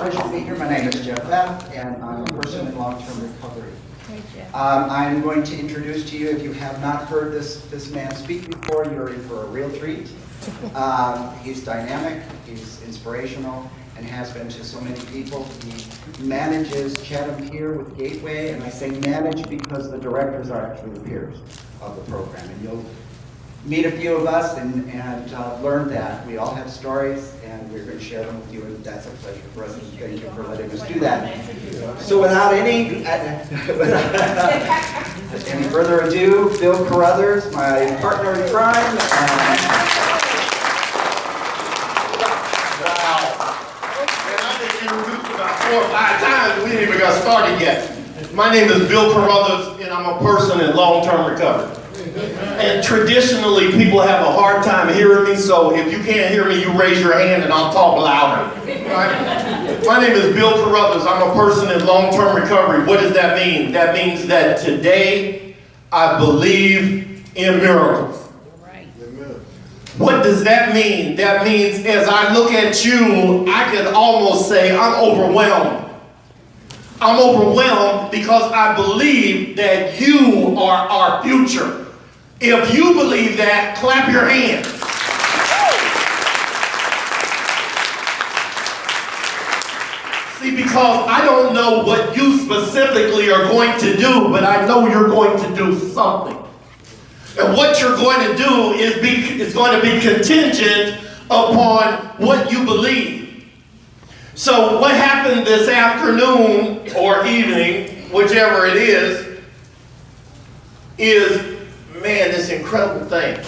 pleasure to be here. My name is Jeff F., and I'm a person in long-term recovery. I'm going to introduce to you, if you have not heard this man speak before, you're in for a real treat. He's dynamic, he's inspirational, and has been to so many people. He manages Chatham here with Gateway, and I say manage because the directors are actually the peers of the program. And you'll meet a few of us and learn that. We all have stories, and we're going to share them with you, and that's a pleasure for us, and thank you for letting us do that. So without any further ado, Bill Carruthers, my partner in crime. About 4 or 5 times, we ain't even got started yet. My name is Bill Carruthers, and I'm a person in long-term recovery. And traditionally, people have a hard time hearing me, so if you can't hear me, you raise your hand and I'll talk louder. Right? My name is Bill Carruthers. I'm a person in long-term recovery. What does that mean? That means that today, I believe in miracles. What does that mean? That means as I look at you, I can almost say I'm overwhelmed. I'm overwhelmed because I believe that you are our future. If you believe that, clap your hands. See, because I don't know what you specifically are going to do, but I know you're going to do something. And what you're going to do is going to be contingent upon what you believe. So what happened this afternoon or evening, whichever it is, man, this incredible thing.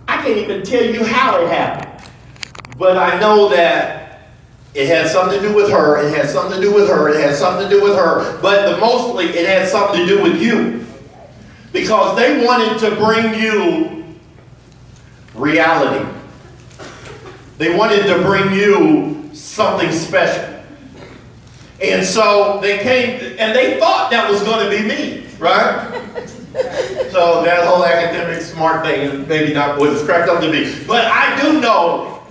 I can't even tell you how it happened. But I know that it had something to do with her, it had something to do with her, it had something to do with her, but mostly it had something to do with you. Because they wanted to bring you reality. They wanted to bring you something special. And so they came, and they thought that was going to be me, right? So that whole academic smart thing is maybe not what it's cracked up to be. But I do know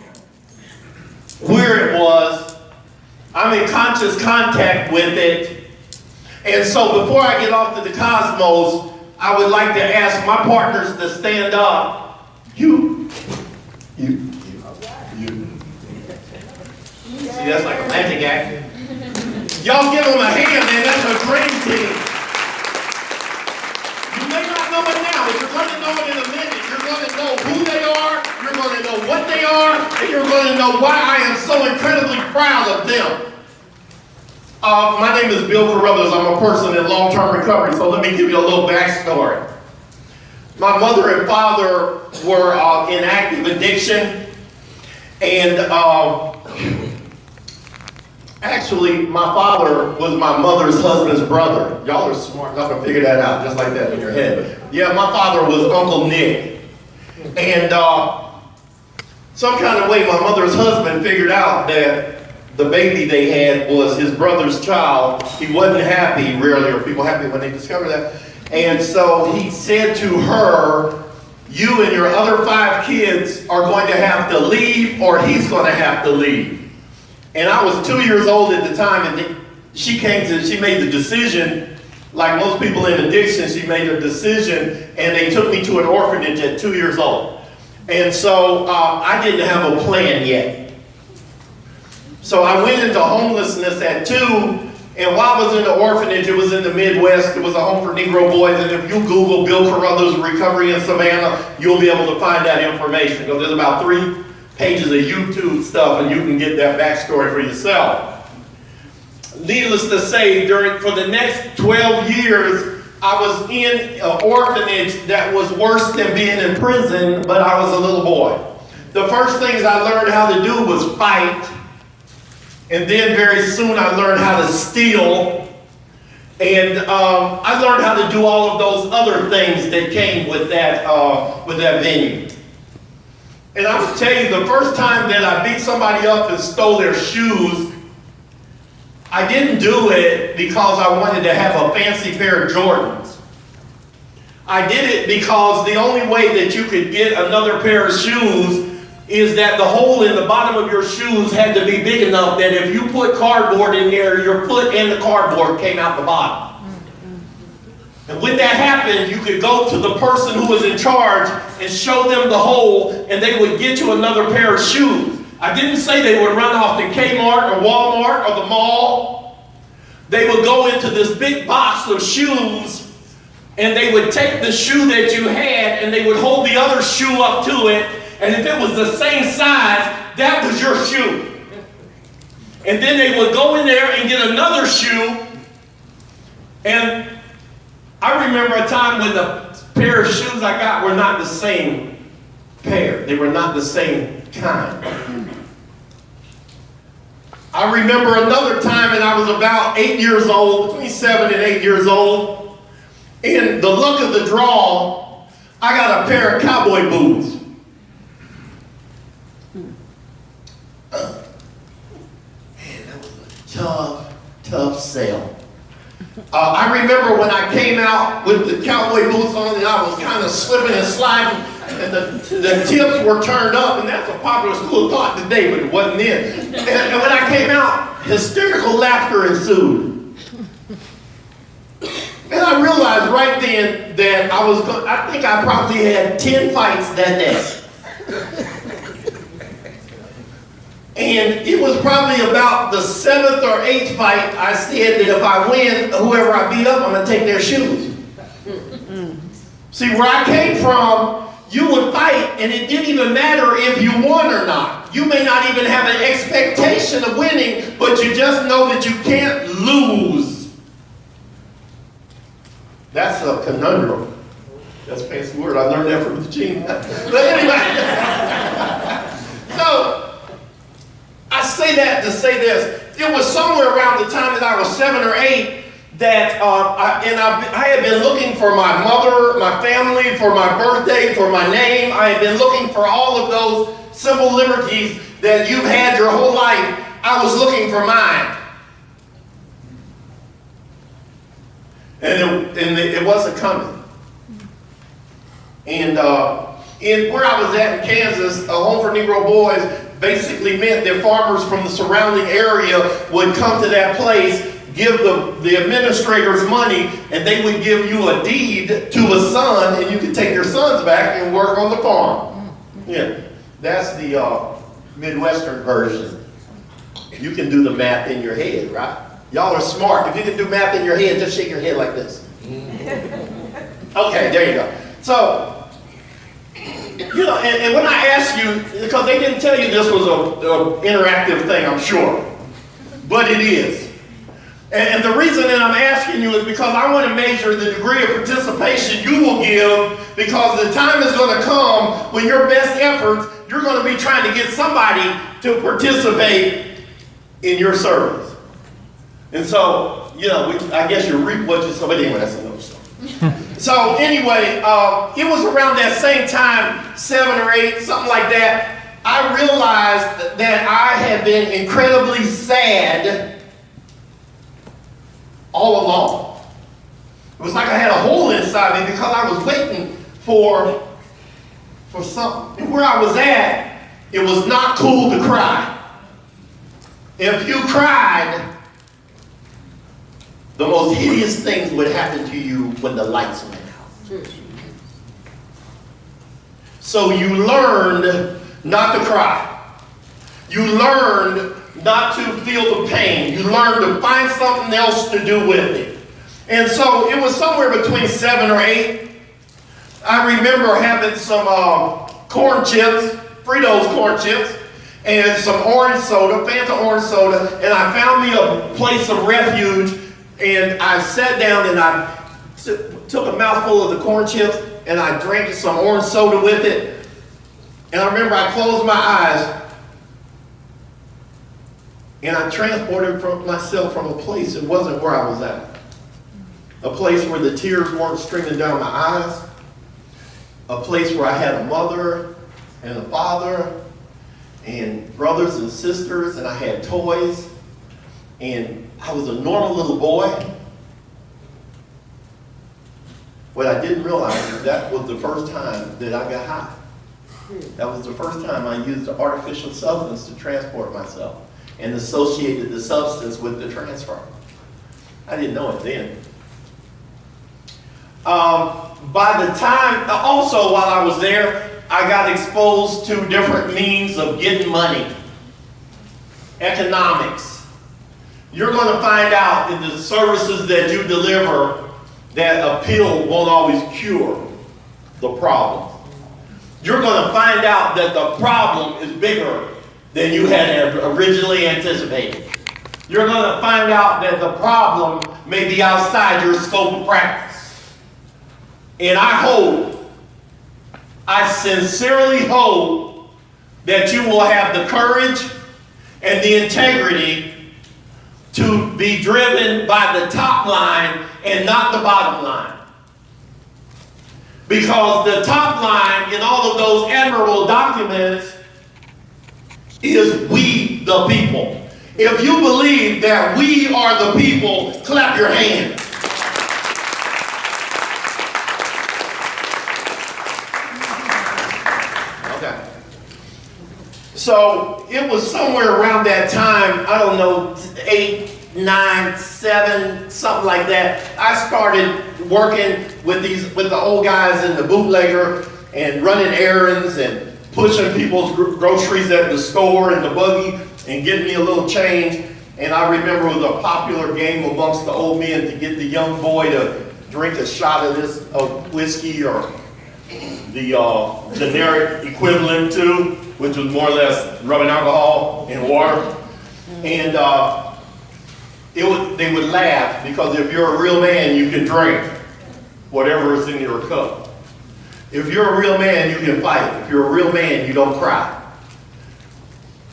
where it was. I'm in conscious contact with it. And so before I get off to the cosmos, I would like to ask my partners to stand up. You. See, that's like a magic act. Y'all give them a hand, man. That's a dream team. You may not know it now, but you're going to know it in a minute. You're going to know who they are, you're going to know what they are, and you're going to know why I am so incredibly proud of them. My name is Bill Carruthers. I'm a person in long-term recovery, so let me give you a little backstory. My mother and father were in active addiction, and actually, my father was my mother's husband's brother. Y'all are smart enough to figure that out just like that in your head. Yeah, my father was Uncle Nick. And some kind of way, my mother's husband figured out that the baby they had was his brother's child. He wasn't happy, rarely are people happy when they discover that. And so he said to her, you and your other 5 kids are going to have to leave, or he's going to have to leave. And I was 2 years old at the time, and she made the decision, like most people in addiction, she made a decision, and they took me to an orphanage at 2 years old. And so I didn't have a plan yet. So I went into homelessness at 2, and while I was in the orphanage, it was in the Midwest, it was a home for Negro boys, and if you Google Bill Carruthers Recovery in Savannah, you'll be able to find that information. Because there's about 3 pages of YouTube stuff, and you can get that backstory for yourself. Needless to say, for the next 12 years, I was in an orphanage that was worse than being in prison, but I was a little boy. The first things I learned how to do was fight. And then very soon I learned how to steal, and I learned how to do all of those other things that came with that venue. And I will tell you, the first time that I beat somebody up and stole their shoes, I didn't do it because I wanted to have a fancy pair of Jordans. I did it because the only way that you could get another pair of shoes is that the hole in the bottom of your shoes had to be big enough that if you put cardboard in there, your foot and the cardboard came out the bottom. And when that happened, you could go to the person who was in charge and show them the hole, and they would get you another pair of shoes. I didn't say they would run off to Kmart or Walmart or the mall. They would go into this big box of shoes, and they would take the shoe that you had, and they would hold the other shoe up to it, and if it was the same size, that was your shoe. And then they would go in there and get another shoe, and I remember a time when the pair of shoes I got were not the same pair. They were not the same kind. I remember another time, and I was about 8 years old, between 7 and 8 years old. In the luck of the draw, I got a pair of cowboy boots. Man, that was a tough sale. I remember when I came out with the cowboy boots on, and I was kind of slipping and sliding, and the tips were turned up, and that's a popular school of thought today, but it wasn't then. And when I came out, hysterical laughter ensued. And I realized right then that I think I probably had 10 fights that day. And it was probably about the 7th or 8th fight I said that if I win, whoever I beat up, I'm going to take their shoes. See, where I came from, you would fight, and it didn't even matter if you won or not. You may not even have an expectation of winning, but you just know that you can't lose. That's a conundrum. That's a fancy word. I learned that from Gene. But anyway, so I say that to say this. It was somewhere around the time that I was 7 or 8 that I had been looking for my mother, my family, for my birthday, for my name. I had been looking for all of those civil liberties that you've had your whole life. I was looking for mine. And it wasn't coming. And where I was at in Kansas, a home for Negro boys basically meant that farmers from the surrounding area would come to that place, give the administrators money, and they would give you a deed to a son, and you could take your sons back and work on the farm. Yeah, that's the Midwestern version. You can do the math in your head, right? Y'all are smart. If you can do math in your head, just shake your head like this. Okay, there you go. So, you know, and when I ask you, because they didn't tell you this was an interactive thing, I'm sure, but it is. And the reason that I'm asking you is because I want to measure the degree of participation you will give, because the time is going to come when your best efforts, you're going to be trying to get somebody to participate in your service. And so, you know, I guess you reap what you sow. But anyway, that's another story. So anyway, it was around that same time, 7 or 8, something like that, I realized that I had been incredibly sad all along. It was like I had a hole inside me because I was waiting for something. And where I was at, it was not cool to cry. If you cried, the most hideous things would happen to you when the lights went out. So you learned not to cry. You learned not to feel the pain. You learned to find something else to do with it. And so it was somewhere between 7 or 8. I remember having some corn chips, Fritos corn chips, and some orange soda, Fanta orange soda, and I found me a place of refuge. And I sat down and I took a mouthful of the corn chips and I drank some orange soda with it. And I remember I closed my eyes and I transported myself from a place that wasn't where I was at. A place where the tears weren't streaming down my eyes. A place where I had a mother and a father and brothers and sisters, and I had toys. And I was a normal little boy. What I didn't realize is that was the first time that I got high. That was the first time I used an artificial substance to transport myself and associated the substance with the transfer. I didn't know it then. By the time, also while I was there, I got exposed to different means of getting money. Economics. You're going to find out in the services that you deliver that a pill won't always cure the problem. You're going to find out that the problem is bigger than you had originally anticipated. You're going to find out that the problem may be outside your scope of practice. And I sincerely hope that you will have the courage and the integrity to be driven by the top line and not the bottom line. Because the top line in all of those admirable documents is we the people. If you believe that we are the people, clap your hands. Okay. So it was somewhere around that time, I don't know, 8, 9, 7, something like that. I started working with the old guys in the bootlegger and running errands and pushing people's groceries at the store in the buggy and getting me a little change. And I remember it was a popular game amongst the old men to get the young boy to drink a shot of this whiskey or the generic equivalent to, which was more or less rubbing alcohol in water. And they would laugh because if you're a real man, you can drink whatever is in your cup. If you're a real man, you can fight. If you're a real man, you don't cry.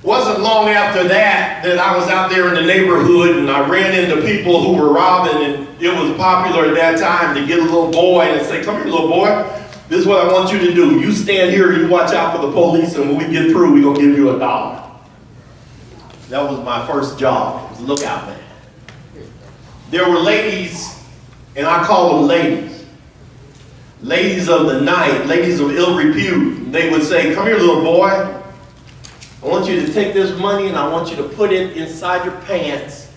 Wasn't long after that I was out there in the neighborhood and I ran into people who were robbing, and it was popular at that time to get a little boy and say, "Come here, little boy. This is what I want you to do. You stand here, you watch out for the police, and when we get through, we're going to give you $1. That was my first job, was lookout man. There were ladies, and I call them ladies of the night, ladies of ill repute. They would say, "Come here, little boy. I want you to take this money and I want you to put it inside your pants.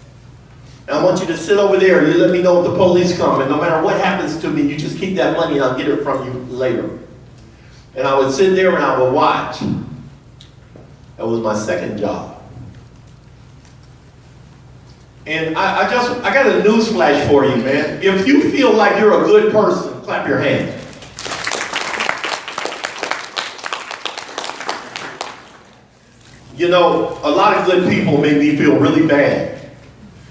And I want you to sit over there and you let me know if the police come. And no matter what happens to me, you just keep that money and I'll get it from you later." And I would sit there and I would watch. That was my second job. And I got a news flash for you, man. If you feel like you're a good person, clap your hands. You know, a lot of good people made me feel really bad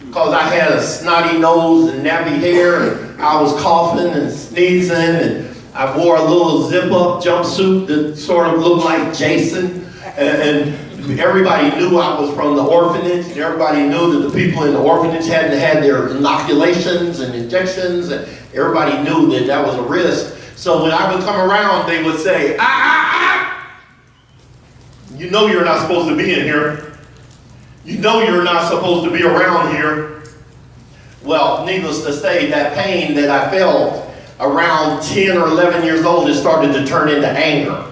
because I had a snotty nose and nappy hair and I was coughing and sneezing and I wore a little zip-up jumpsuit that sort of looked like Jason, and everybody knew I was from the orphanage, and everybody knew that the people in the orphanage hadn't had their inoculations and injections, and everybody knew that that was a risk. So when I would come around, they would say, "You know you're not supposed to be in here. You know you're not supposed to be around here." Well, needless to say, that pain that I felt around 10 or 11 years old, it started to turn into anger.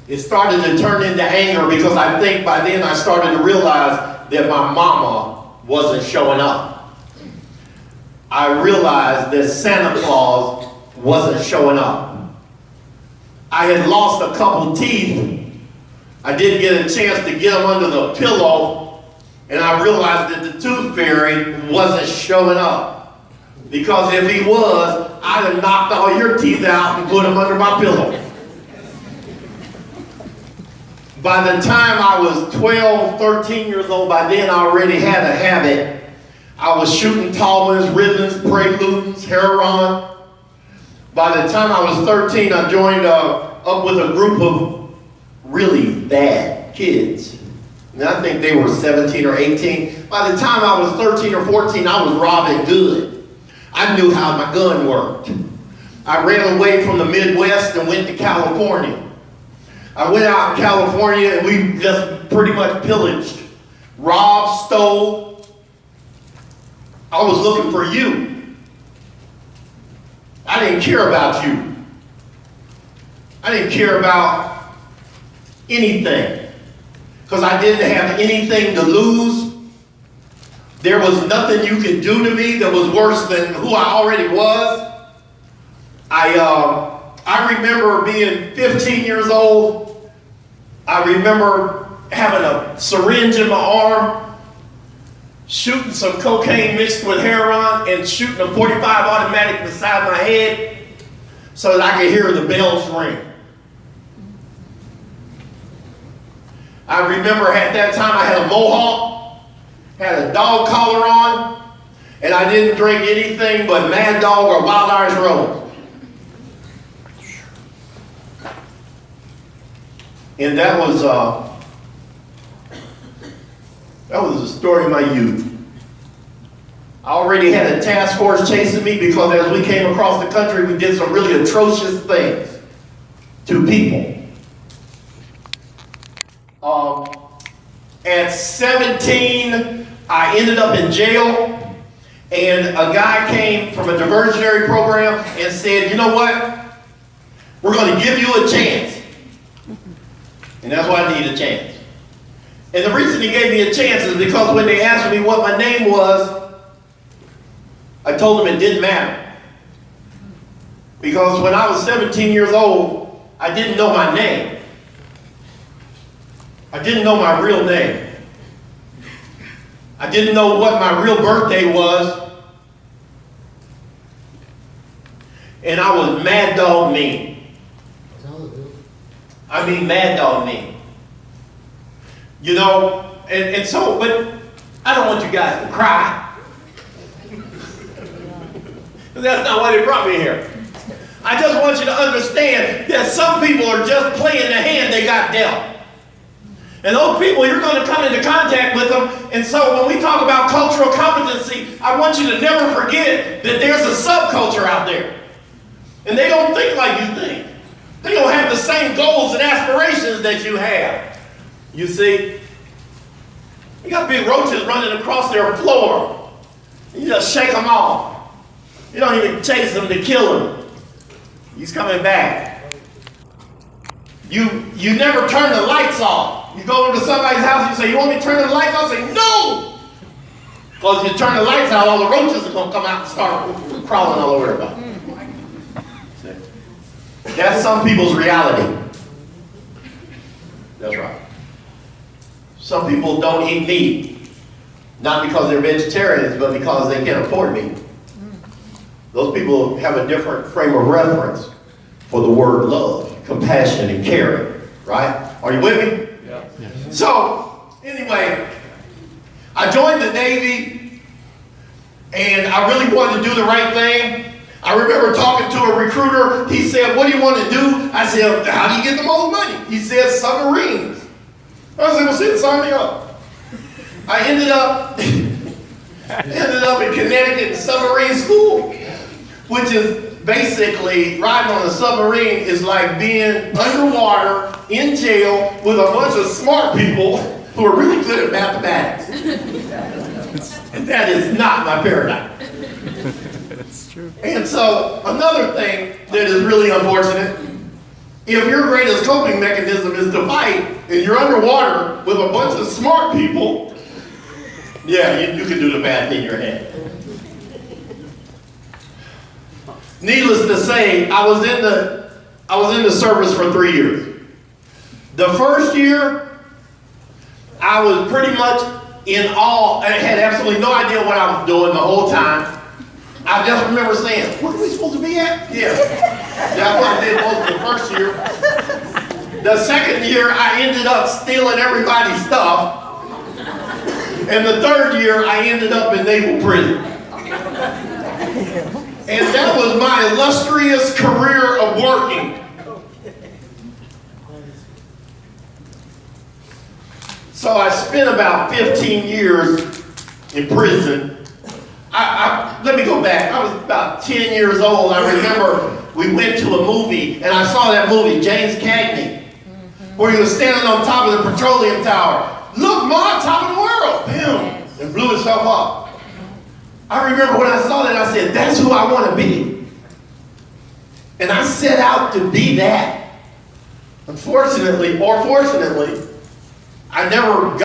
It started to turn into anger because I think by then I started to realize that my mama wasn't showing up. I realized that Santa Claus wasn't showing up. I had lost a couple teeth. I didn't get a chance to get them under the pillow, and I realized that the tooth fairy wasn't showing up. Because if he was, I'd have knocked all your teeth out and put them under my pillow. By the time I was 12, 13 years old, by then I already had a habit. I was shooting Talbans, Ribbons, Preludes, Heron. By the time I was 13, I joined up with a group of really bad kids. And I think they were 17 or 18. By the time I was 13 or 14, I was robbing good. I knew how my gun worked. I ran away from the Midwest and went to California. I went out in California and we just pretty much pillaged, robbed, stole. I was looking for you. I didn't care about you. I didn't care about anything because I didn't have anything to lose. There was nothing you could do to me that was worse than who I already was. I remember being 15 years old. I remember having a syringe in my arm, shooting some cocaine mixed with heroin, and shooting a .45 automatic beside my head so that I could hear the bells ring. I remember at that time I had a mohawk, had a dog collar on, and I didn't drink anything but Mad Dog or Wild Irish Rose. And that was the story of my youth. I already had a task force chasing me because as we came across the country, we did some really atrocious things to people. At 17, I ended up in jail, and a guy came from a diversionary program and said, you know what? We're going to give you a chance. And that's why I need a chance. And the reason he gave me a chance is because when they asked me what my name was, I told them it didn't matter. Because when I was 17 years old, I didn't know my name. I didn't know my real name. I didn't know what my real birthday was. And I was mad dog mean. I mean mad dog mean. You know, and so, but I don't want you guys to cry. That's not why they brought me here. I just want you to understand that some people are just playing the hand they got dealt. And those people, you're going to come into contact with them. And so when we talk about cultural competency, I want you to never forget that there's a subculture out there. And they don't think like you think. They don't have the same goals and aspirations that you have. You see? You got big roaches running across their floor. You just shake them off. You don't even chase them to kill him. He's coming back. You never turn the lights off. You go over to somebody's house, you say, you want me to turn the lights off? Say, no! Because if you turn the lights out, all the roaches are going to come out and start crawling all over everybody. That's some people's reality. That's right. Some people don't eat meat, not because they're vegetarians, but because they can't afford meat. Those people have a different frame of reference for the word love, compassion, and caring, right? Are you with me? Yeah. So, anyway, I joined the Navy, and I really wanted to do the right thing. I remember talking to a recruiter. He said, what do you want to do? I said, how do you get the most money? He said, submarines. I said, well, shit, sign me up. I ended up in Connecticut submarine school, which is basically riding on a submarine is like being underwater in jail with a bunch of smart people who are really good at mathematics. And that is not my paradigm. That's true. And so another thing that is really unfortunate, if your greatest coping mechanism is to fight and you're underwater with a bunch of smart people, yeah, you can do the bad thing in your head. Needless to say, I was in the service for 3 years. The first year, I was pretty much in awe. I had absolutely no idea what I was doing the whole time. I just remember saying, where are we supposed to be at? Yeah. That's what I did most of the first year. The second year, I ended up stealing everybody's stuff. And the third year, I ended up in naval prison. And that was my illustrious career of working. So I spent about 15 years in prison. Let me go back. I was about 10 years old. I remember we went to a movie, and I saw that movie, James Cagney, where he was standing on top of the petroleum tower. Look, Ma, top of the world. Bam, and blew himself up. I remember when I saw that, I said, that's who I want to be. And I set out to be that. Unfortunately, or fortunately, I never got